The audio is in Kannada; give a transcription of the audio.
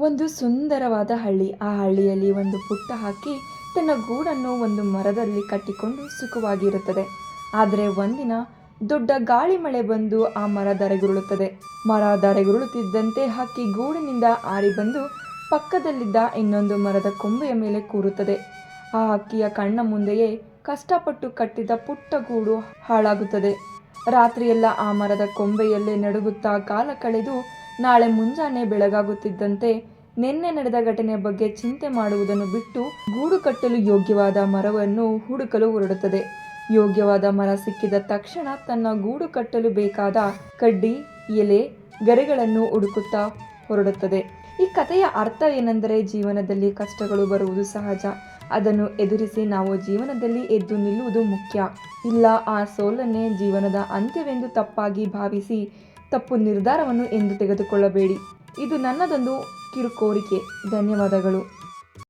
ಒಂದು ಸುಂದರವಾದ ಹಳ್ಳಿ. ಆ ಹಳ್ಳಿಯಲ್ಲಿ ಒಂದು ಪುಟ್ಟ ಹಕ್ಕಿ ತನ್ನ ಗೂಡನ್ನು ಒಂದು ಮರದಲ್ಲಿ ಕಟ್ಟಿಕೊಂಡು ಸುಖವಾಗಿರುತ್ತದೆ. ಆದರೆ ಒಂದಿನ ದೊಡ್ಡ ಗಾಳಿ ಮಳೆ ಬಂದು ಆ ಮರ ಧರೆಗುರುಳುತ್ತದೆ. ಮರ ಧರೆಗುರುಳುತ್ತಿದ್ದಂತೆ ಹಕ್ಕಿ ಗೂಡಿನಿಂದ ಹಾರಿ ಬಂದು ಪಕ್ಕದಲ್ಲಿದ್ದ ಇನ್ನೊಂದು ಮರದ ಕೊಂಬೆಯ ಮೇಲೆ ಕೂರುತ್ತದೆ. ಆ ಹಕ್ಕಿಯ ಕಣ್ಣ ಮುಂದೆಯೇ ಕಷ್ಟಪಟ್ಟು ಕಟ್ಟಿದ ಪುಟ್ಟ ಗೂಡು ಹಾಳಾಗುತ್ತದೆ. ರಾತ್ರಿಯೆಲ್ಲ ಆ ಮರದ ಕೊಂಬೆಯಲ್ಲೇ ನಡುಗುತ್ತಾ ಕಾಲ ಕಳೆದು ನಾಳೆ ಮುಂಜಾನೆ ಬೆಳಗಾಗುತ್ತಿದ್ದಂತೆ ನಿನ್ನೆ ನಡೆದ ಘಟನೆಯ ಬಗ್ಗೆ ಚಿಂತೆ ಮಾಡುವುದನ್ನು ಬಿಟ್ಟು ಗೂಡು ಕಟ್ಟಲು ಯೋಗ್ಯವಾದ ಮರವನ್ನು ಹುಡುಕಲು ಹೊರಡುತ್ತದೆ. ಯೋಗ್ಯವಾದ ಮರ ಸಿಕ್ಕಿದ ತಕ್ಷಣ ತನ್ನ ಗೂಡು ಕಟ್ಟಲು ಬೇಕಾದ ಕಡ್ಡಿ, ಎಲೆ, ಗರಿಗಳನ್ನು ಹುಡುಕುತ್ತಾ ಹೊರಡುತ್ತದೆ. ಈ ಕಥೆಯ ಅರ್ಥ ಏನೆಂದರೆ, ಜೀವನದಲ್ಲಿ ಕಷ್ಟಗಳು ಬರುವುದು ಸಹಜ. ಅದನ್ನು ಎದುರಿಸಿ ನಾವು ಜೀವನದಲ್ಲಿ ಎದ್ದು ನಿಲ್ಲುವುದು ಮುಖ್ಯ. ಇಲ್ಲ, ಆ ಸೋಲನ್ನೇ ಜೀವನದ ಅಂತ್ಯವೆಂದು ತಪ್ಪಾಗಿ ಭಾವಿಸಿ ತಪ್ಪು ನಿರ್ಧಾರವನ್ನು ಎಂದು ತೆಗೆದುಕೊಳ್ಳಬೇಡಿ. ಇದು ನನ್ನದೊಂದು ಕಿರು ಕೋರಿಕೆ. ಧನ್ಯವಾದಗಳು.